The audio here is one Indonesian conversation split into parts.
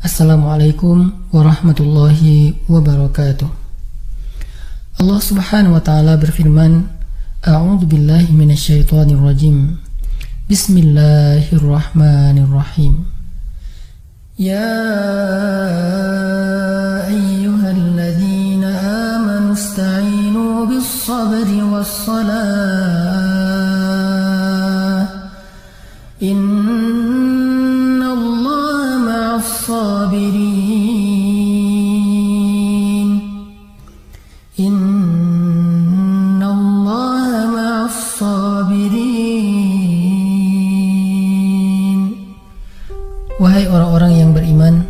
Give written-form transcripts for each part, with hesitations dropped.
Assalamualaikum warahmatullahi wabarakatuh. Allah subhanahu wa ta'ala berfirman, A'udzu billahi minasyaitonir rajim. Bismillahirrahmanirrahim. Ya ayyuhalladzina amanu ista'inu bis-sabri was-salah. Innallaha ma'as-sabirin. Innallaha ma'as-sabirin. Wahai orang-orang yang beriman,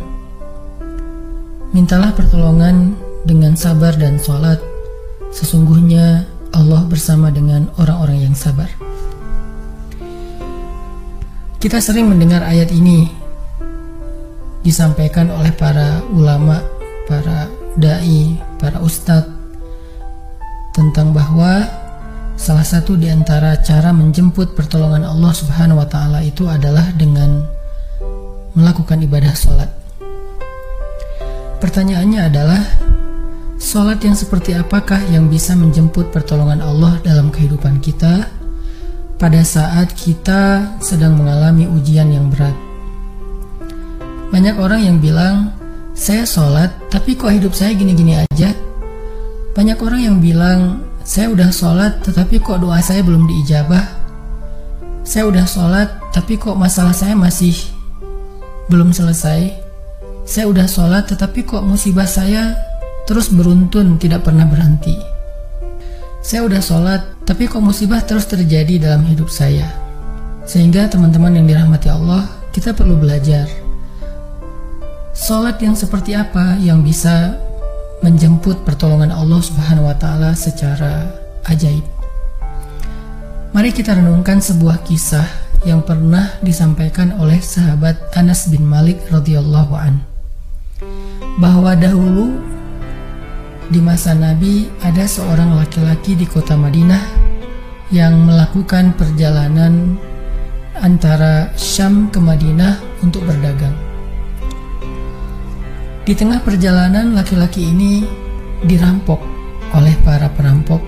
mintalah pertolongan dengan sabar dan sholat. Sesungguhnya Allah bersama dengan orang-orang yang sabar. Kita sering mendengar ayat ini disampaikan oleh para ulama, para da'i, para ustadz, tentang bahwa salah satu di antara cara menjemput pertolongan Allah subhanahu wa ta'ala itu adalah dengan melakukan ibadah sholat. Pertanyaannya adalah, sholat yang seperti apakah yang bisa menjemput pertolongan Allah dalam kehidupan kita pada saat kita sedang mengalami ujian yang berat? Banyak orang yang bilang, saya sholat tapi kok hidup saya gini-gini aja. Banyak orang yang bilang, saya udah sholat tetapi kok doa saya belum diijabah. Saya udah sholat tapi kok masalah saya masih belum selesai. Saya udah sholat tetapi kok musibah saya terus beruntun, tidak pernah berhenti. Saya udah sholat tapi kok musibah terus terjadi dalam hidup saya. Sehingga teman-teman yang dirahmati Allah, kita perlu belajar sholat yang seperti apa yang bisa menjemput pertolongan Allah subhanahu wa ta'ala secara ajaib. Mari kita renungkan sebuah kisah yang pernah disampaikan oleh sahabat Anas bin Malik radhiyallahu an, bahwa dahulu di masa Nabi ada seorang laki-laki di kota Madinah yang melakukan perjalanan antara Syam ke Madinah untuk berdagang. Di tengah perjalanan, laki-laki ini dirampok oleh para perampok.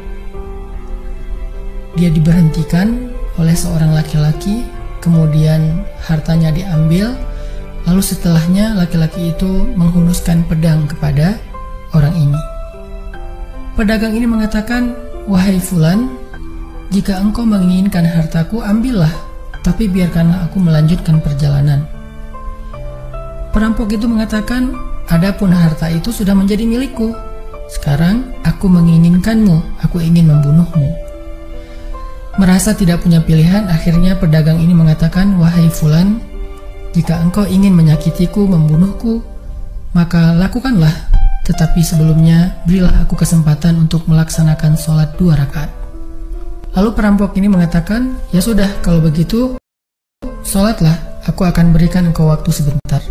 Dia diberhentikan oleh seorang laki-laki, kemudian hartanya diambil, lalu setelahnya laki-laki itu menghunuskan pedang kepada orang ini. Pedagang ini mengatakan, wahai fulan, jika engkau menginginkan hartaku, ambillah, tapi biarkanlah aku melanjutkan perjalanan. Perampok itu mengatakan, adapun harta itu sudah menjadi milikku. Sekarang aku menginginkanmu, aku ingin membunuhmu. Merasa tidak punya pilihan, akhirnya pedagang ini mengatakan, wahai fulan, jika engkau ingin menyakitiku, membunuhku, maka lakukanlah. Tetapi sebelumnya, berilah aku kesempatan untuk melaksanakan sholat 2 rakaat. Lalu perampok ini mengatakan, ya sudah, kalau begitu, sholatlah, aku akan berikan engkau waktu sebentar.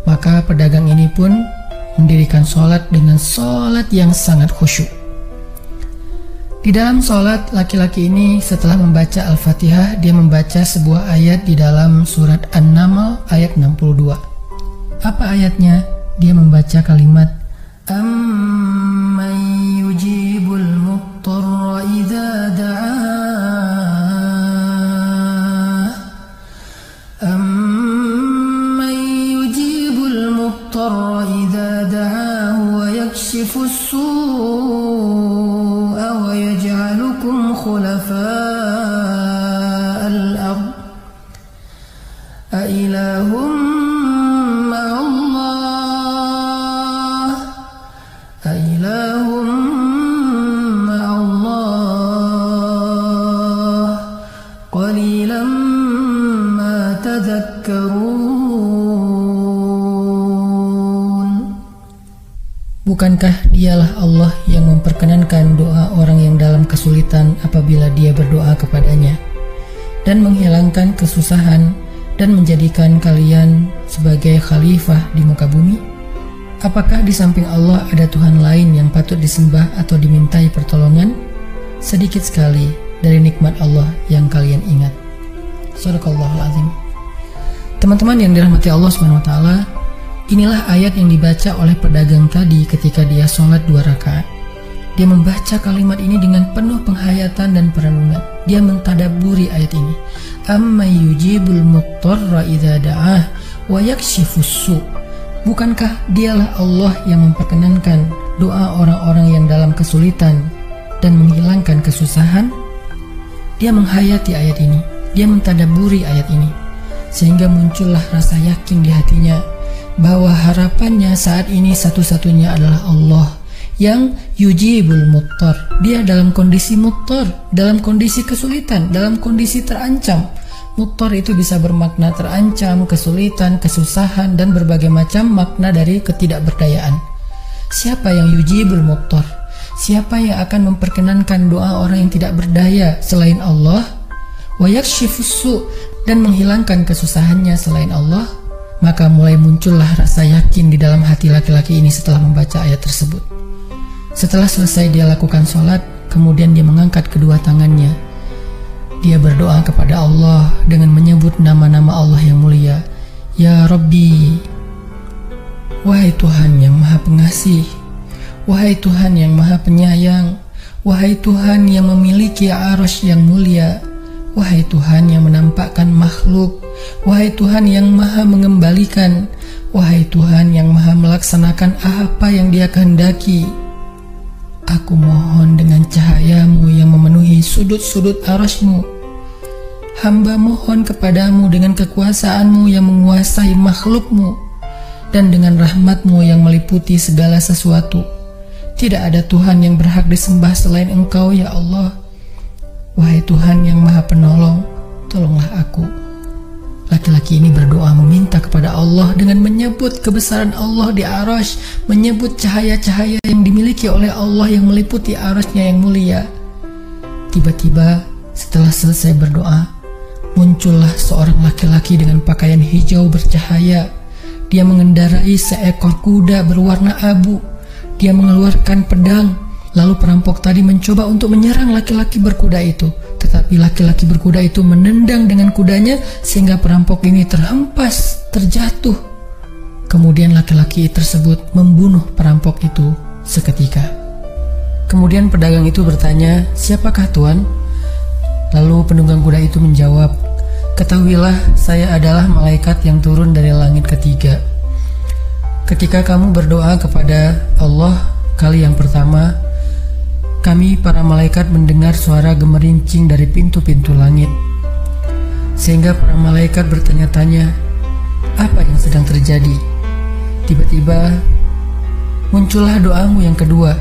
Maka pedagang ini pun mendirikan sholat dengan sholat yang sangat khusyuk. Di dalam sholat, laki-laki ini setelah membaca Al-Fatihah, dia membaca sebuah ayat di dalam surat An-Naml ayat 62. Apa ayatnya? Dia membaca kalimat, Amman yujibul muttarra idza da'ah. Amman yujibul muttarra idza da'ah wa yakshifus su'a wa yaj'alukum khulafa'al ard. A ilahum ma'allah. A ilahum ma'allah. Qalilan ma tadhakkarun. Bukankah dialah Allah yang memperkenankan doa orang yang dalam kesulitan apabila dia berdoa kepadanya, dan menghilangkan kesusahan, dan menjadikan kalian sebagai khalifah di muka bumi? Apakah di samping Allah ada Tuhan lain yang patut disembah atau dimintai pertolongan? Sedikit sekali dari nikmat Allah yang kalian ingat. Shadaqallahul azim. Teman-teman yang dirahmati Allah SWT, Inilah ayat yang dibaca oleh pedagang tadi ketika dia sholat 2 rakaat. Dia membaca kalimat ini dengan penuh penghayatan dan perenungan. Dia mentadabburi ayat ini. Amma yujibul muttarra idza da'ah wa yakshifus su'. Bukankah dialah Allah yang memperkenankan doa orang-orang yang dalam kesulitan dan menghilangkan kesusahan? Dia menghayati ayat ini. Dia mentadabburi ayat ini. Sehingga muncullah rasa yakin di hatinya bahwa harapannya saat ini satu-satunya adalah Allah yang yujibul muttar. Dia dalam kondisi muttar, dalam kondisi kesulitan, dalam kondisi terancam. Muttar itu bisa bermakna terancam, kesulitan, kesusahan, dan berbagai macam makna dari ketidakberdayaan. Siapa yang yujibul muttar? Siapa yang akan memperkenankan doa orang yang tidak berdaya selain Allah? Wa yakshifus su', dan menghilangkan kesusahannya selain Allah. Maka mulai muncullah rasa yakin di dalam hati laki-laki ini setelah membaca ayat tersebut. Setelah selesai dia lakukan sholat, kemudian dia mengangkat kedua tangannya. Dia berdoa kepada Allah dengan menyebut nama-nama Allah yang mulia. Ya Rabbi, wahai Tuhan yang maha pengasih, wahai Tuhan yang maha penyayang, wahai Tuhan yang memiliki arsy yang mulia, wahai Tuhan yang menampakkan makhluk, wahai Tuhan yang maha mengembalikan, wahai Tuhan yang maha melaksanakan apa yang Dia kehendaki. Aku mohon dengan cahayamu yang memenuhi sudut-sudut arsy-Mu. Hamba mohon kepadamu dengan kekuasaanmu yang menguasai makhluk-Mu, dan dengan rahmat-Mu yang meliputi segala sesuatu. Tidak ada Tuhan yang berhak disembah selain Engkau, ya Allah. Wahai Tuhan yang maha penolong, tolonglah aku. Laki-laki ini berdoa meminta kepada Allah dengan menyebut kebesaran Allah di arsy, menyebut cahaya-cahaya yang dimiliki oleh Allah yang meliputi arsy-Nya yang mulia. Tiba-tiba setelah selesai berdoa, muncullah seorang laki-laki dengan pakaian hijau bercahaya. Dia mengendarai seekor kuda berwarna abu. Dia mengeluarkan pedang. Lalu perampok tadi mencoba untuk menyerang laki-laki berkuda itu. Tetapi laki-laki berkuda itu menendang dengan kudanya sehingga perampok ini terhempas, terjatuh. Kemudian laki-laki tersebut membunuh perampok itu seketika. Kemudian pedagang itu bertanya, "Siapakah Tuan?" Lalu penunggang kuda itu menjawab, "Ketahuilah, saya adalah malaikat yang turun dari langit ketiga. Ketika kamu berdoa kepada Allah kali yang pertama, kami para malaikat mendengar suara gemerincing dari pintu-pintu langit. Sehingga para malaikat bertanya-tanya, apa yang sedang terjadi? Tiba-tiba muncullah doamu yang kedua,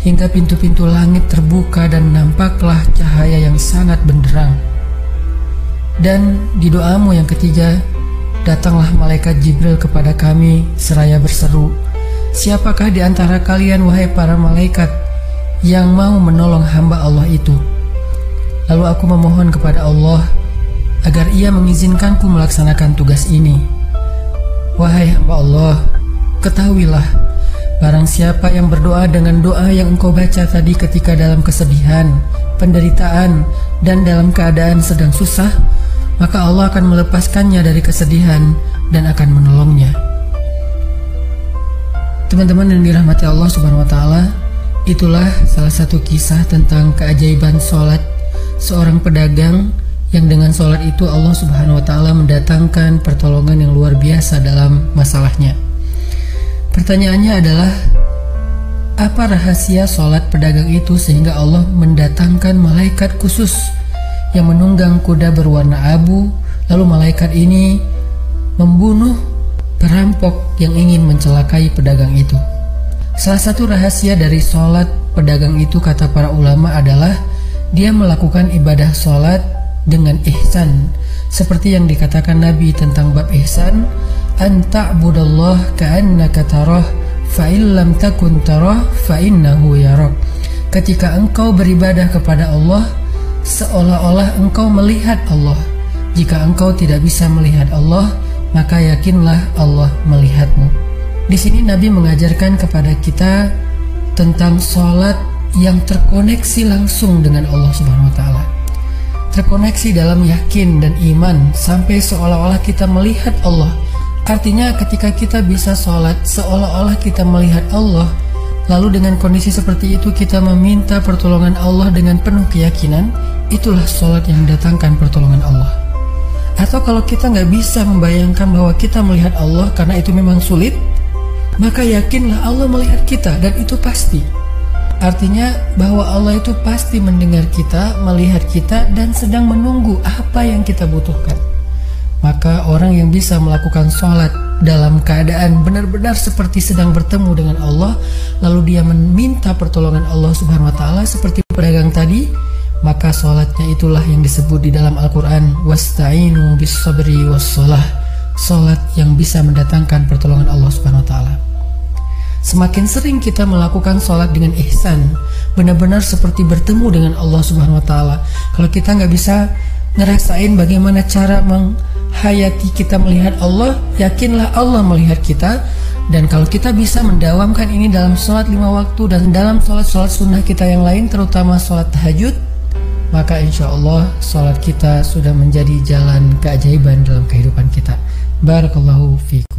hingga pintu-pintu langit terbuka dan nampaklah cahaya yang sangat benderang. Dan di doamu yang ketiga, datanglah malaikat Jibril kepada kami seraya berseru, siapakah di antara kalian wahai para malaikat yang mau menolong hamba Allah itu? Lalu aku memohon kepada Allah agar Ia mengizinkanku melaksanakan tugas ini. Wahai hamba Allah, ketahuilah, barang siapa yang berdoa dengan doa yang engkau baca tadi ketika dalam kesedihan, penderitaan, dan dalam keadaan sedang susah, maka Allah akan melepaskannya dari kesedihan dan akan menolongnya." Teman-teman yang dirahmati Allah Subhanahu wa Ta'ala, itulah salah satu kisah tentang keajaiban sholat seorang pedagang yang dengan sholat itu Allah Subhanahu wa Ta'ala mendatangkan pertolongan yang luar biasa dalam masalahnya. Pertanyaannya adalah, apa rahasia sholat pedagang itu sehingga Allah mendatangkan malaikat khusus yang menunggang kuda berwarna abu, lalu malaikat ini membunuh perampok yang ingin mencelakai pedagang itu? Salah satu rahasia dari sholat pedagang itu, kata para ulama, adalah dia melakukan ibadah sholat dengan ihsan, seperti yang dikatakan Nabi tentang bab ihsan, an ta'budallah ka'annaka tarah fa illam takun tarah fa innahu yarak. Ketika engkau beribadah kepada Allah, seolah-olah engkau melihat Allah. Jika engkau tidak bisa melihat Allah, maka yakinlah Allah melihatmu. Di sini Nabi mengajarkan kepada kita tentang sholat yang terkoneksi langsung dengan Allah Subhanahu wa Ta'ala. Terkoneksi dalam yakin dan iman sampai seolah-olah kita melihat Allah. Artinya ketika kita bisa sholat seolah-olah kita melihat Allah, lalu dengan kondisi seperti itu kita meminta pertolongan Allah dengan penuh keyakinan, itulah sholat yang mendatangkan pertolongan Allah. Atau kalau kita nggak bisa membayangkan bahwa kita melihat Allah karena itu memang sulit, maka yakinlah Allah melihat kita dan itu pasti. Artinya bahwa Allah itu pasti mendengar kita, melihat kita, dan sedang menunggu apa yang kita butuhkan. Maka orang yang bisa melakukan sholat dalam keadaan benar-benar seperti sedang bertemu dengan Allah, lalu dia meminta pertolongan Allah Subhanahu wa Ta'ala seperti pedagang tadi, maka sholatnya itulah yang disebut di dalam Al-Quran wasta'inu bis sabri wassholah, sholat yang bisa mendatangkan pertolongan Allah Subhanahu wa Ta'ala. Semakin sering kita melakukan sholat dengan ihsan, benar-benar seperti bertemu dengan Allah Subhanahu wa Ta'ala. Kalau kita nggak bisa ngerasain bagaimana cara menghayati kita melihat Allah, yakinlah Allah melihat kita. Dan kalau kita bisa mendawamkan ini dalam sholat 5 waktu dan dalam sholat-sholat sunnah kita yang lain, terutama sholat tahajud, maka insya Allah sholat kita sudah menjadi jalan keajaiban dalam kehidupan kita. Barakallahu fiikum.